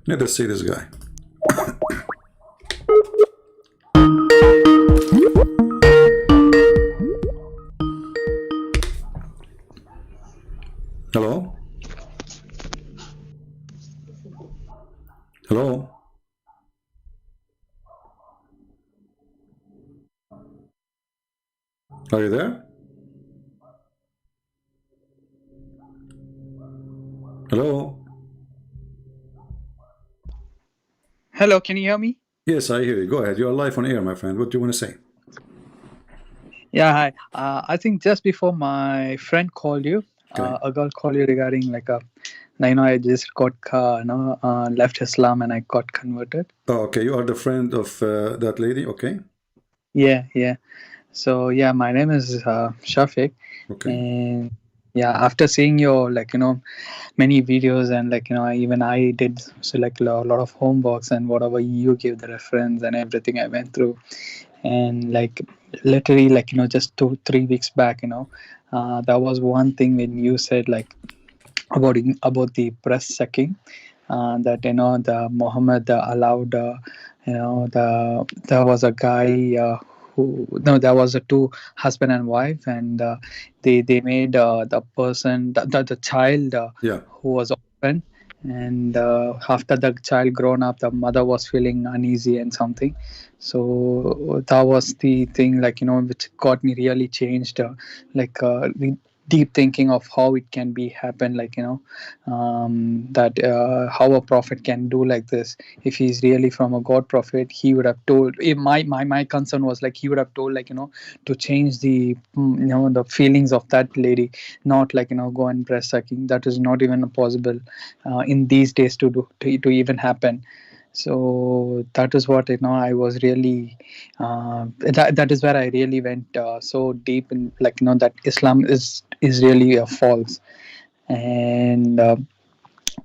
Let us see this guy. Hello? Hello? Are you there? Hello? Hello, can you hear me? Yes, I hear you. Go ahead. You're live on air, my friend. What do you want to say? Yeah, hi. I think just before my friend called you, Okay. a girl called you regarding like a, I just got left Islam and I got converted. Oh, okay. You are the friend of that lady. Okay. Yeah, yeah. So yeah, my name is Shafik, Okay. and yeah, after seeing your many videos and even I did so like a lot of homeworks and whatever you gave the reference and everything I went through, and like literally just 2 3 weeks back, that was one thing when you said like about the breast sucking, that the Muhammad allowed, there was a guy, who no there was a two husband and wife, and they made the person, the child, Yeah. who was orphan, and after the child grown up, the mother was feeling uneasy and something. So that was the thing, which got me really changed, the deep thinking of how it can be happen, that how a prophet can do like this. If he's really from a god prophet, he would have told, if my concern was like he would have told, to change the the feelings of that lady, not go and breast sucking. That is not even possible in these days to do, to even happen. So that is what I was really, that is where I really went so deep in, that Islam is really false. And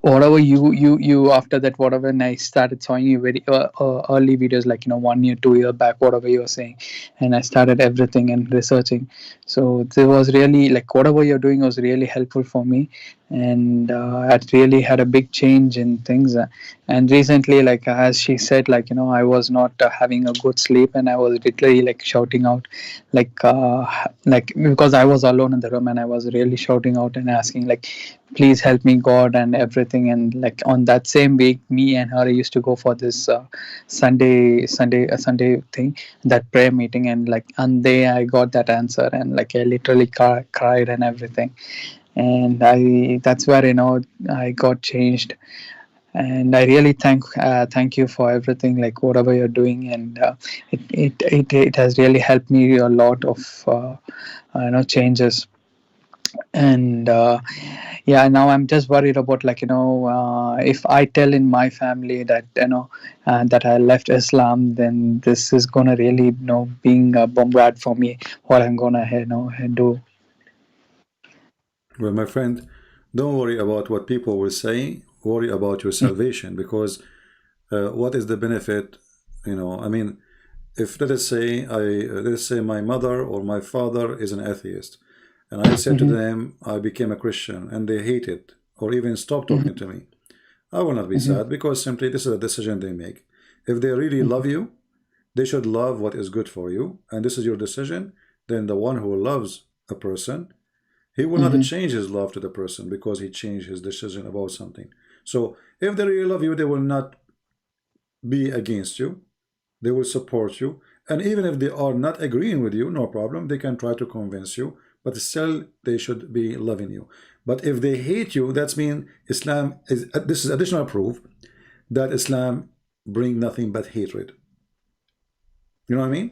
whatever you after that, whatever, and I started showing you very early videos, 1 year 2 year back, whatever you were saying, and I started everything and researching. So there was really, whatever you're doing was really helpful for me, and it really had a big change in things. And recently, as she said, I was not having a good sleep, and I was literally shouting out, because I was alone in the room, and I was really shouting out and asking, please help me god and everything. And on that same week, me and her used to go for this Sunday thing, that prayer meeting, and and there I got that answer, and I literally cried and everything. And I that's where I got changed. And I really thank you for everything, whatever you're doing. And it has really helped me a lot of changes. And yeah, now I'm just worried about, if I tell in my family that that I left Islam, then this is gonna really being a bombard for me, what I'm gonna do. Well, my friend, don't worry about what people will say. Worry about your salvation, because what is the benefit? I mean, if let us say my mother or my father is an atheist, and I said to Mhm, them I became a Christian, and they hate it or even stop mhm, talking to me, I will not be mhm, sad, because simply this is a decision they make. If they really love you, they should love what is good for you, and this is your decision. Then the one who loves a person, he will not mhm, change his love to the person because he changed his decision about something. So if they really love you, they will not be against you. They will support you. And even if they are not agreeing with you, no problem. They can try to convince you, but still they should be loving you. But if they hate you, that's mean Islam is, this is additional proof that Islam bring nothing but hatred. You know what I mean?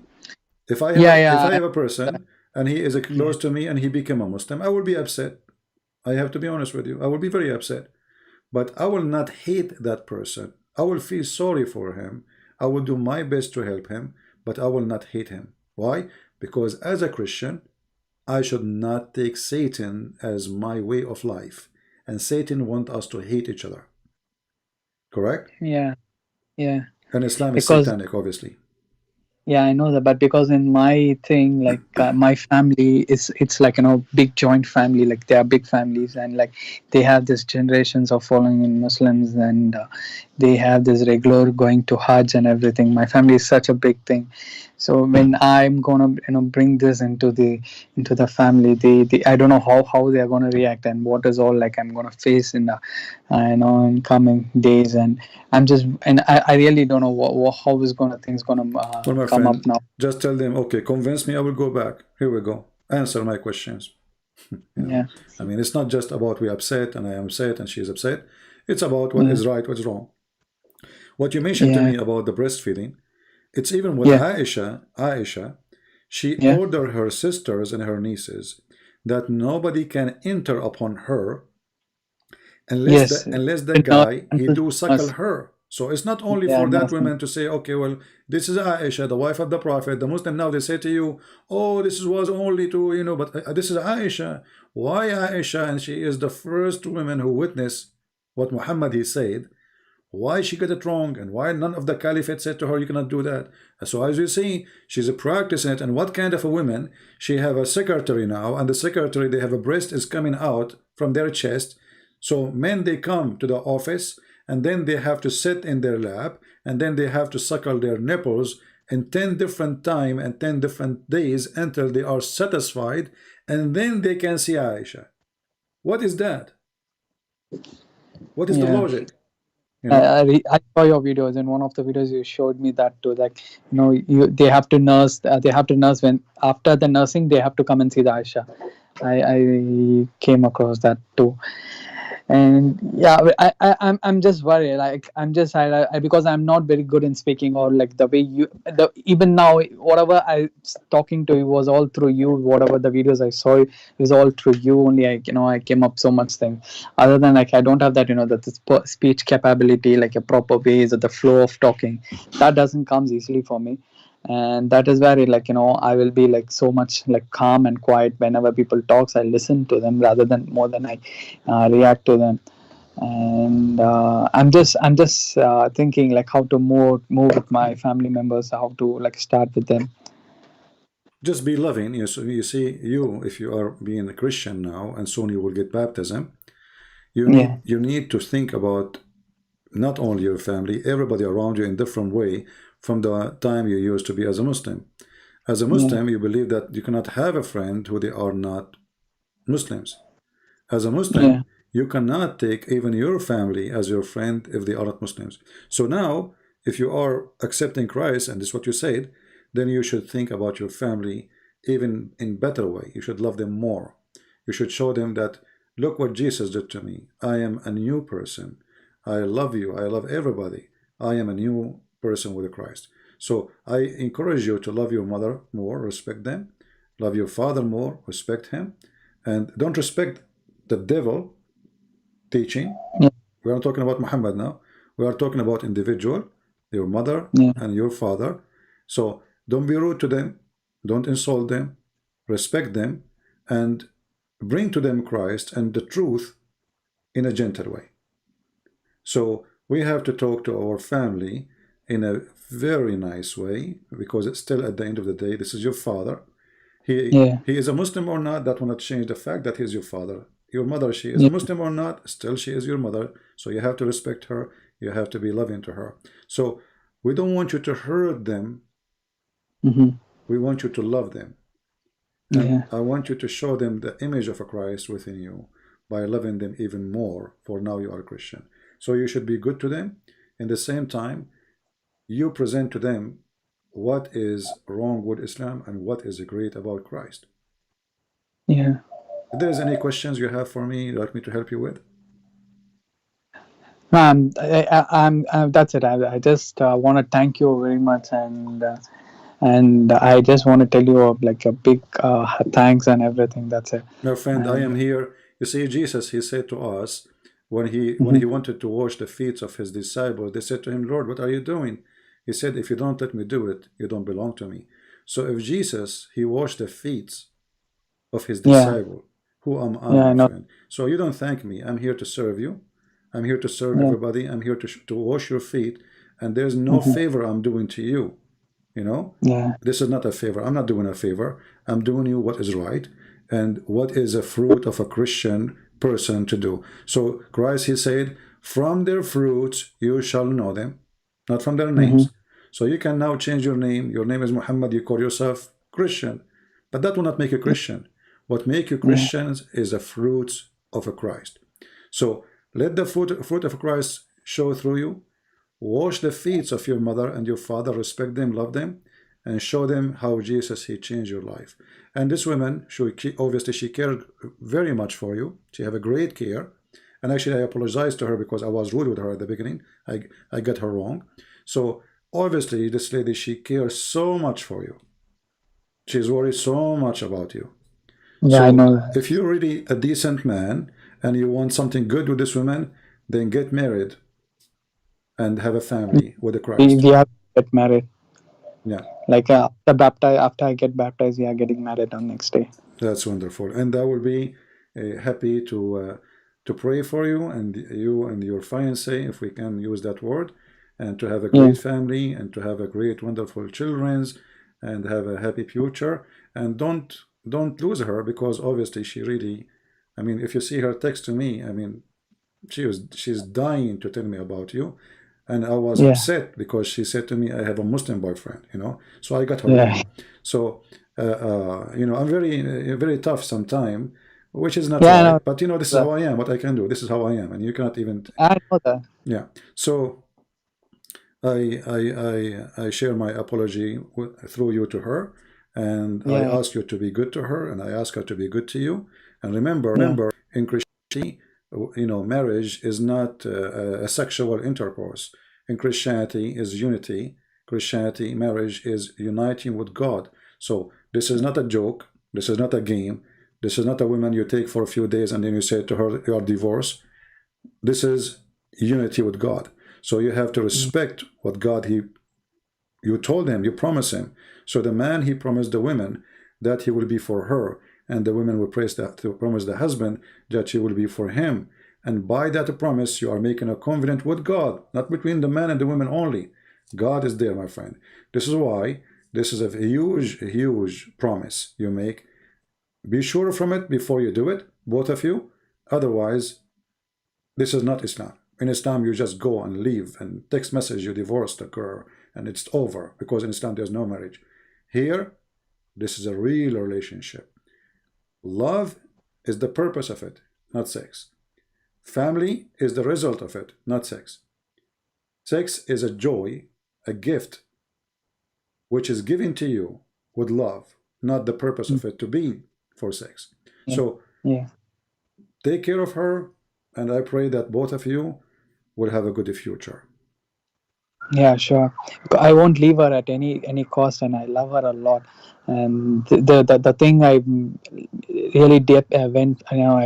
yeah, If yeah, I have a person and he is yeah. close to me and he became a Muslim, I will be upset. I have to be honest with you. I will be very upset. But I will not hate that person. I will feel sorry for him. I will do my best to help him, but I will not hate him. Why? Because as a Christian, I should not take Satan as my way of life. And Satan wants us to hate each other. Correct? Yeah, yeah. And Islam is Because satanic, obviously. Yeah, I know that, but because in my thing, like my family is, it's like, big joint family. Like they are big families, and like they have this generations of following in Muslims, and they have this regular going to Hajj and everything. My family is such a big thing. So when I'm gonna, bring this into the family, they I don't know how they are gonna react, and what is all like I'm gonna face in the, in coming days. And I'm just, and I really don't know how is gonna things gonna Well, my come up friend, now. just tell them, okay, convince me, I will go back. Here we go. Answer my questions. You know, Yeah, I mean, it's not just about we upset and I am upset and she is upset. It's about what yeah, is right, what's wrong. What you mentioned to yeah, me about the breastfeeding, it's even with yeah, Aisha, she yeah. ordered her sisters and her nieces that nobody can enter upon her unless Yes, the the nurse, guy he do suckle nurse, her. So it's not only yeah, for that nursing. woman to say, okay, well, this is Aisha, the wife of the Prophet, the Muslim. Now they say to you, oh, this was only to, but this is Aisha. Why Aisha? And she is the first woman who witnessed what Muhammad he said. Why she got it wrong, and why none of the caliphate said to her, you cannot do that. So as you see, she's practicing it. And what kind of a woman? She have a secretary now, and the secretary, they have a breast is coming out from their chest. So men, they come to the office, and then they have to sit in their lap, and then they have to suckle their nipples in 10 different time and 10 different days until they are satisfied, and then they can see Aisha. What is that? What is the Yeah. logic? You I, know? I, I saw your videos. In one of the videos you showed me that too. Like, they have to nurse. They have to nurse when after the nursing they have to come and see the Aisha. I came across that too. And yeah, I'm just worried. Like I'm just because I'm not very good in speaking, or like the way even now whatever I was talking to you was all through you. Whatever the videos I saw, it was all through you only. I came up so much thing. Other than like I don't have that, that the speech capability, like a proper ways or the flow of talking, that doesn't comes easily for me. And that is where like I will be like so much like calm and quiet whenever people talks. I listen to them rather than more than I react to them. And I'm just thinking like how to move with my family members, how to like start with them. Just be loving. You see, if you are being a Christian now, and soon you will get baptism, Yeah, you need to think about not only your family, everybody around you in different way from the time you used to be as a Muslim. As a yeah, Muslim, you believe that you cannot have a friend who they are not Muslims. As a yeah, Muslim, you cannot take even your family as your friend if they are not Muslims. So now, if you are accepting Christ, and this is what you said, then you should think about your family even in better way. You should love them more. You should show them that, look what Jesus did to me. I am a new person. I love you. I love everybody. I am a new person with Christ. So I encourage you to love your mother more, respect them. Love your father more, respect him. And don't respect the devil teaching. yeah, We are not talking about Muhammad now. We are talking about individual, your mother yeah, and your father. So don't be rude to them. Don't insult them. Respect them and bring to them Christ and the truth in a gentle way. So we have to talk to our family in a very nice way, because it's still at the end of the day, this is your father. yeah, He is a Muslim or not, that will not change the fact that he's your father. Your mother, she is a yeah, Muslim or not, still she is your mother. So you have to respect her. You have to be loving to her. So we don't want you to hurt them. hmm, We want you to love them. And yeah, I want you to show them the image of a Christ within you by loving them even more, for now you are a Christian. So you should be good to them. In the same time, you present to them what is wrong with Islam and what is great about Christ. yeah. If there's any questions you have for me, you'd like me to help you with? No, I'm that's it. I just want to thank you very much, and I just want to tell you like a big thanks and everything. That's it. My friend, I am And here. You see, Jesus, he said to us when he mhm, wanted to wash the feet of his disciples, they said to him, Lord, what are you doing? He said, if you don't let me do it, you don't belong to me. So if Jesus, he washed the feet of his yeah, disciple, who am I, yeah, I my know. friend? So you don't thank me. I'm here to serve you. I'm here to serve Yeah, everybody. I'm here to wash your feet. And there's no hmm, favor I'm doing to you. You know, Yeah. this is not a favor. I'm not doing a favor. I'm doing you what is right and what is a fruit of a Christian person to do. So Christ, he said, from their fruits you shall know them, not from their Mm-hmm. names. So you can now change your name. Your name is Muhammad. You call yourself Christian, but that will not make you Christian. What make you Yeah. Christians is the fruits of a Christ. So let the fruit of Christ show through you. Wash the feet of your mother and your father, respect them, love them, and show them how Jesus, he changed your life. And this woman, obviously she cared very much for you. She have a great care. And actually I apologize to her because I was rude with her at the beginning. I got her wrong. So obviously this lady, she cares so much for you. She's worried so much about you. Yeah, I So know that. if you're really a decent man and you want something good with this woman, then get married and have a family with the We Christ. have to get married. Yeah, Like after I get baptized, we are getting married on next day. that's wonderful. And I will be happy to pray for you and your fiancé, if we can use that word, and to have a Yeah. great family and to have a great, wonderful children's and have a happy future. And don't lose her because obviously she really, I mean, if you see her text to me, I mean, she's dying to tell me about you. And I was Yeah. upset because she said to me, I have a Muslim boyfriend, you know, so I got her Yeah. wrong. So you know, I'm very tough sometime, which is not Yeah, I know right, but you know, this is that. how I am. What I can do, this is how I am, and you cannot even. I know that. Yeah. So I share my apology through you to her, and I Yeah. ask you to be good to her, and I ask her to be good to you. And remember, Yeah. in Christianity, you know, marriage is not a sexual intercourse. In Christianity, is unity. Christianity, marriage is uniting with God. So this is not a joke. This is not a game. This is not a woman you take for a few days and then you say to her, you are divorced. This is unity with God. So you have to Mm. respect what God you told him, you promised him. So the man, he promised the women that he will be for her, and the women will praise that to promise the husband that she will be for him. And by that promise, you are making a covenant with God, not between the man and the woman only. God is there, my friend. This is why this is a huge promise you make. Be sure from it before you do it, both of you. Otherwise, this is not Islam. In Islam, you just go and leave and text message you divorced the girl and it's over because in Islam there's no marriage. Here, this is a real relationship. Love is the purpose of it, not sex. Family is the result of it, not sex. Sex is a joy, a gift, which is given to you with love, not the purpose Mm. of it to be for sex. Yeah. So Yeah. take care of her, and I pray that both of you will have a good future. Yeah, sure. I won't leave her at any cost, and I love her a lot. And the thing I really did went, you know,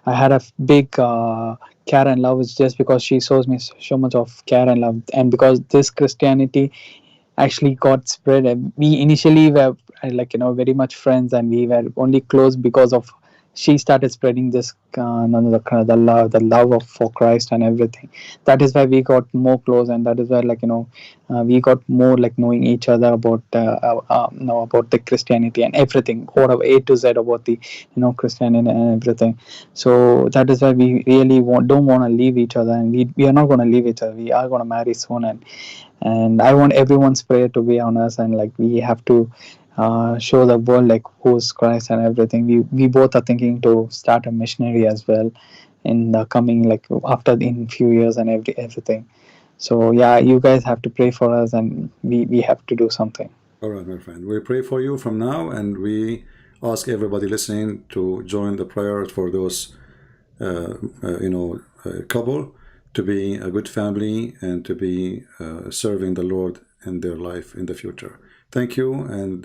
I had a big care and love is just because she shows me so much of care and love, and because this Christianity actually got spread. We initially were like, you know, very much friends, and we were only close because of she started spreading this the kind of the love of for Christ and everything. That is why we got more close, and that is why, like, you know, we got more like knowing each other about know about the Christianity and everything, whatever A to Z about the, you know, Christianity and everything. So that is why we really don't want to leave each other, and we are not going to leave each other. We are going to marry soon, and I want everyone's prayer to be on us, and like we have to show the world like who's Christ and everything. We both are thinking to start a missionary as well in the coming, like after in few years and everything. So yeah, you guys have to pray for us, and we have to do something. All right, my friend. We pray for you from now, and we ask everybody listening to join the prayers for those, couple to be a good family and to be serving the Lord in their life in the future. Thank you, and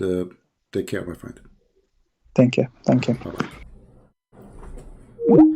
take care, my friend. Thank you. Thank you. Bye bye.